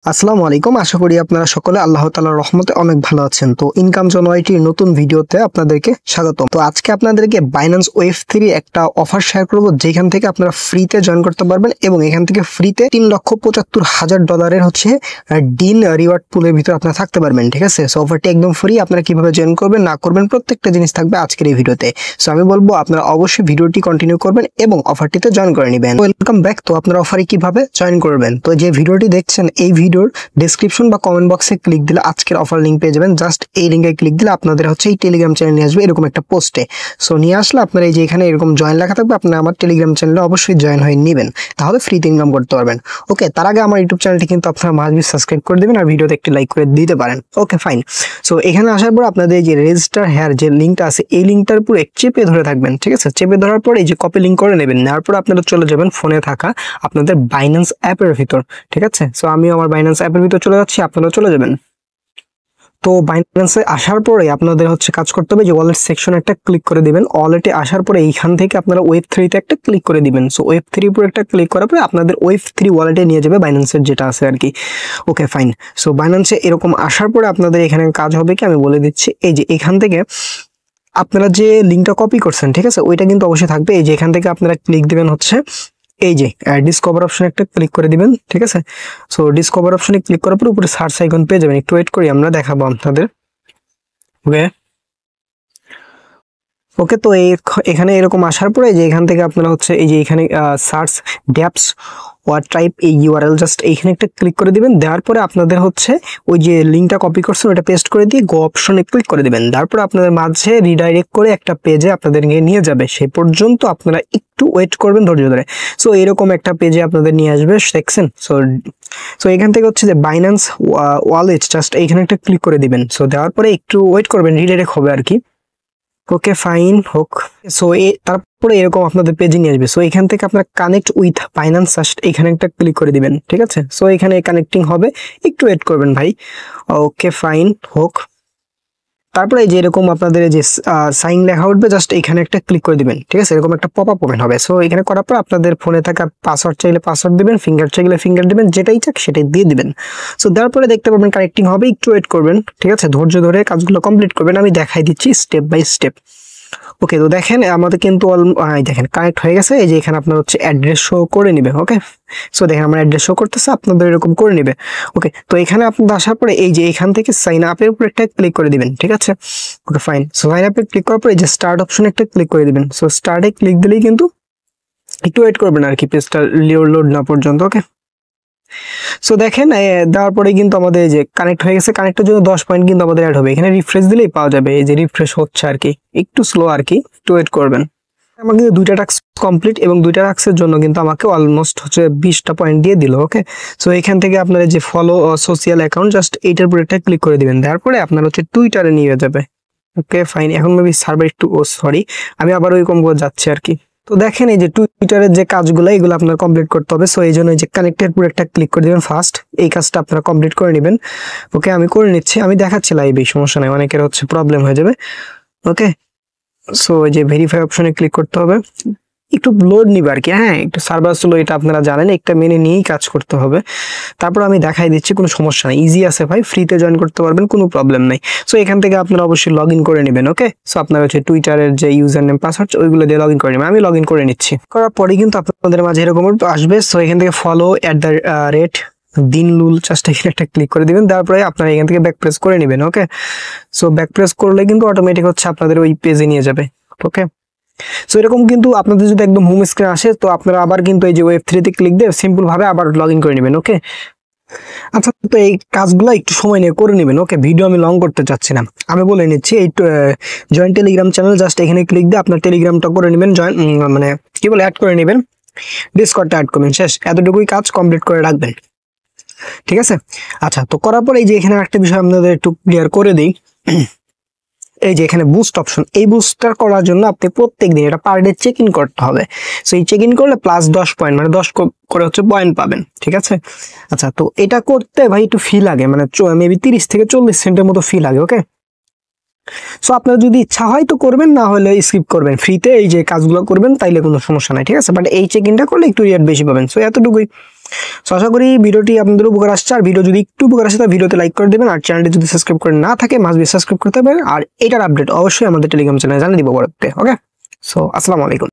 আসসালামু আলাইকুম। আশা করি আপনারা সকলে আল্লাহ তাআলার রহমতে অনেক ভালো আছেন। তো ইনকাম জেনারেটর নতুন ভিডিওতে আপনাদেরকে স্বাগতম। তো আজকে আপনাদেরকে বাইন্যান্স ওয়েভ 3 একটা অফার শেয়ার করব, যেখান থেকে আপনারা ফ্রিতে জয়েন করতে পারবেন এবং এখান থেকে ফ্রিতে $3,75,000 হচ্ছে ডিন রিওয়ার্ড পুলের ভিতরে আপনারা থাকতে পারবেন। ঠিক আছে, সো অফারটি একদম ফ্রি। আপনারা কিভাবে জয়েন করবেন না করবেন প্রত্যেকটা জিনিস থাকবে আজকের এই ভিডিওতে। সো আমি বলবো আপনারা অবশ্যই ভিডিওটি কন্টিনিউ করবেন এবং অফারটিতে জয়েন করে নেবেন। Welcome back. তো আপনারা অফারে কিভাবে জয়েন করবেন, তো যে ভিডিওটি দেখছেন এই ভিডিওর ডেসক্রিপশন বা কমেন্ট বক্সে ক্লিক দিলে আজকের অফার লিংক পেয়ে যাবেন। জাস্ট এই লিংকে ক্লিক দিলে আপনাদের হচ্ছে এই টেলিগ্রাম চ্যানেল নিয়ে আসবে এরকম একটা পোস্টে। সো নিয়ে আসলে আপনারা এই যে এখানে এরকম জয়েন লেখা থাকবে, আপনারা আমার টেলিগ্রাম চ্যানেলে অবশ্যই জয়েন হয়ে নেবেন, তাহলে ফ্রিতে ইনকাম করতে পারবেন। ওকে, তার আগে আমার ইউটিউব চ্যানেলটি কিন্তু আপনারা মাস্ট সাবস্ক্রাইব করে দেবেন আর ভিডিওতে একটি লাইক করে দিতে পারেন। Okay fine. সো এখানে আসার পর আপনাদের এই যে রেজিস্টার হেয়ার যে লিঙ্কটা আছে এই লিঙ্কটার উপরে চেপে ধরে থাকবেন। ঠিক আছে, চেপে ধরার পর এই যে কপি লিঙ্ক করে নেবেন। নেওয়ার পর আপনারা চলে যাবেন ফোনে থাকা আপনাদের বাইন্যান্স অ্যাপের ভিতর। ঠিক আছে, সো আমি আমার বাইন্যান্স অ্যাপের ভিতর চলে যাচ্ছি, আপনারা চলে যাবেন। তো বাইন্যান্সে আসার পরে আপনাদের হচ্ছে কাজ করতে হবে যে ওয়ালেট সেকশন একটা ক্লিক করে দিবেন। ওয়ালেটে আসার পরে এইখান থেকে আপনারা ওয়েব 3 তে একটা ক্লিক করে দিবেন। সো ওয়েব 3 উপর একটা ক্লিক করার পরে আপনাদের ওয়েব 3 ওয়ালেটে নিয়ে যাবে বাইন্যান্সের যেটা আছে আর কি। Okay fine. সো বাইন্যান্সে এরকম আসার পরে আপনাদের এখানে কাজ হবে কি আমি বলে দিচ্ছি। এই যে এখান থেকে আপনারা যে লিঙ্কটা কপি করছেন, ঠিক আছে, ওইটা কিন্তু অবশ্যই থাকবে। এই যে এখান থেকে আপনারা ক্লিক দিবেন হচ্ছে এই যে ডিসকভার অপশনে একটা ক্লিক করে দিবেন। ঠিক আছে, সো ডিসকভার অপশনে ক্লিক করার পর উপরে সার্চ আইকন পেয়ে যাবেন। একটু ওয়েট করি, আমরা দেখাবো আপনাদের। ওকে ওকে, তো এখানে এরকম আসার পরে যে এখান থেকে আপনারা হচ্ছে এই যে এখানে সার্চ ড্যাপস ওয়ার টাইপ এই ইউআরএল জাস্ট এইখানে একটা ক্লিক করে দিবেন। দেওয়ার পরে আপনাদের হচ্ছে ওই যে লিঙ্কটা কপি করছেন ওটা পেস্ট করে দিয়ে গো অপশনে ক্লিক করে দিবেন। তারপর আপনাদের মাঝে রিডাইরেক্ট করে একটা পেজে আপনাদেরকে নিয়ে যাবে। সেই পর্যন্ত আপনারা একটু ওয়েট করবেন ধৈর্য ধরে। সো এরকম একটা পেজে আপনাদের নিয়ে আসবে, দেখছেন। সো এখান থেকে হচ্ছে যে বাইন্যান্স ওয়ালেট জাস্ট এইখানে একটা ক্লিক করে দিবেন। সো দেওয়ার পরে একটু ওয়েট করবেন, রিডাইরেক্ট হবে আর কি। ওকে ফাইন হোক। সো তারপরে এরকম আপনাদের পেজে নিয়ে আসবে। সো এখান থেকে আপনারা কানেক্ট উইথ বাইন্যান্স জাস্ট এখানে একটা ক্লিক করে দিবেন। ঠিক আছে, সো এখানে কানেক্টিং হবে, একটু ওয়েট করবেন ভাই। ওকে ফাইন হোক। তারপরে এই যে এরকম আপনাদের এই যে সাইন লেখা উঠবে, জাস্ট এখানে একটা ক্লিক করে দিবেন। ঠিক আছে, এরকম একটা পপ আপ ওপেন হবে। সো এখানে করার পর আপনাদের ফোনে থাকা পাসওয়ার্ড চাইলে পাসওয়ার্ড দিবেন, ফিঙ্গার চাইলে ফিঙ্গার দিবেন, যেটাই চাক সেটাই দিয়ে দিবেন। সো দেওয়ার পরে দেখতে পাবেন কানেক্টিং হবে, একটু ওয়েট করবেন। ঠিক আছে, ধৈর্য ধরে কাজগুলো কমপ্লিট করবেন, আমি দেখাই দিচ্ছি স্টেপ বাই স্টেপ। ওকে, তো দেখেন আমাদের কিন্তু দেখেন কানেক্ট হয়ে গেছে। এই যে এখানে আপনার হচ্ছে অ্যাড্রেস শো করে নিবে। ওকে, সো দেখেন আমার অ্যাড্রেস শো করতেছে, আপনাদের এরকম করে নিবে। ওকে, তো এখানে আপনাদের আসার পরে এই যে এখান থেকে সাইন আপের উপর একটা ক্লিক করে দিবেন। ঠিক আছে, ওকে ফাইন। সো সাইন আপে ক্লিক করার পরে এই যে স্টার্ট অপশনে একটা ক্লিক করে দিবেন। সো স্টার্টে ক্লিক দিলেই কিন্তু একটু ওয়েট করবেন আর কি, পেজটা লোড না পর্যন্ত। ওকে, সো দেখেন দেওয়ার পরে কিন্তু আমাদের এই যে কানেক্ট হয়ে গেছে। কানেক্টের জন্য 10 পয়েন্ট কিন্তু আমাদের অ্যাড হবে। এখানে রিফ্রেশ দিলেই পাওয়া যাবে। এই যে রিফ্রেশ হচ্ছে আর কি, একটু স্লো আর কি, একটু ওয়েট করবেন। আমার কিন্তু 2টা টাস্ক কমপ্লিট এবং 2টা টাস্কের জন্য কিন্তু আমাকে অলমোস্ট হচ্ছে 20টা পয়েন্ট দিয়ে দিল। ওকে, সো এখান থেকে আপনারা যে ফলো সোশ্যাল অ্যাকাউন্ট জাস্ট এইটার উপর একটা ক্লিক করে দিবেন। তারপরে আপনার হচ্ছে টুইটারে নিয়ে যাবে। Okay fine. এখন মেবি সার্ভার একটু সরি, আমি আবার ওইরকম করে যাচ্ছি আর কি। তো দেখেন এই যে টুইটারের যে কাজগুলো এগুলো আপনার কমপ্লিট করতে হবে। সো এই জন্য যে কানেক্টেড পুরো একটা ক্লিক করে দিবেন ফার্স্ট, এই কাজটা আপনারা কমপ্লিট করে নেবেন। ওকে, আমি করে নিচ্ছি, আমি দেখাচ্ছি লাইভে, সমস্যা নাই, অনেকের হচ্ছে প্রবলেম হয়ে যাবে। ওকে, সো এই যে ভেরিফাই অপশনে ক্লিক করতে হবে, একটু লোড নিবে আর কি। হ্যাঁ, একটু সার্ভার স্লো, এটা আপনারা জানেন, একটা মেনে নিয়েই কাজ করতে হবে। তারপর আমি দেখাই দিচ্ছি, কোনো সমস্যা নেই, ইজি আছে ভাই, ফ্রিতে জয়েন করতে পারবেন, কোনো প্রবলেম নাই। সো এখান থেকে আপনারা অবশ্যই লগ ইন করে নেবেন। ওকে, সো আপনার হচ্ছে টুইটারের যে ইউজার নেম পাসওয়ার্ড ওইগুলো দিয়ে লগ ইন করে নেবেন। আমি লগ ইন করে নিচ্ছি, করার পরে কিন্তু আপনাদের মাঝে এরকম আসবে। সো এখান থেকে ফলো @ দিনলুল জাস্ট এখানে একটা ক্লিক করে দিবেন। তারপরে আপনারা এখান থেকে ব্যাক প্রেস করে নেবেন। ওকে, সো ব্যাক প্রেস করলে কিন্তু অটোমেটিক হচ্ছে আপনাদের ওই পেজে নিয়ে যাবে। ওকে, সো এরকম কিন্তু আপনাদের যদি একদম হোম স্ক্রিন আসে তো আপনারা আবার কিন্তু এই যে ওয়েব 3 তে ক্লিক দিয়ে সিম্পল ভাবে আবার লগ ইন করে নেবেন। ওকে, আচ্ছা, তো এই কাজগুলো একটু সময় নিয়ে করে নেবেন। ওকে, ভিডিও আমি লং করতে চাচ্ছি না, আমি বলে নিচ্ছি। এই জয়েন টেলিগ্রাম চ্যানেল জাস্ট এখানে ক্লিক দিয়ে আপনার টেলিগ্রামটা করে নেবেন, জয়েন মানে কি বলে অ্যাড করে নেবেন, ডিসকর্ডটা অ্যাড করবেন, শেষ। এতটুকুই কাজ কমপ্লিট করে রাখবেন। ঠিক আছে, আচ্ছা, তো করার পর এই যে এখানে একটা বিষয় আপনাদের একটু ক্লিয়ার করে দিই। এই যে এখানে বুস্ট অপশন, এই বুস্টটা করার জন্য আপনি প্রত্যেকদিন এটা পার ডে চেক ইন করতে হবে। সো এই চেক ইন করলে প্লাস 10 পয়েন্ট, মানে 10 করে হচ্ছে পয়েন্ট পাবেন। ঠিক আছে, আচ্ছা, তো এটা করতে ভাই একটু ফি লাগে, মানে মেবি 30 থেকে 40 সেন্টের মতো ফি লাগে। ওকে, সো আপনার যদি ইচ্ছা হয় তো করবেন, না হলে স্কিপ করবেন, ফ্রিতে এই যে কাজগুলো করবেন, তাইলে কোনো সমস্যা নাই। ঠিক আছে, বাট এই চেক ইনটা করলে একটু রেট বেশি পাবেন। সো এতটুকুই। সো আশা করি ভিডিওটি আপনাদের উপকার আসছে, আর ভিডিও যদি একটু উপকার আসে তাহলে ভিডিওতে লাইক করে দেবেন, আর চ্যানেলটি যদি সাবস্ক্রাইব করে না থাকে মাস্ট বি সাবস্ক্রাইব করতে হবে, আর এটার আপডেট অবশ্যই আমাদের টেলিগ্রাম চ্যানেলে জানিয়ে দিব পরবর্তীতে। ওকে, সো আসসালামু আলাইকুম।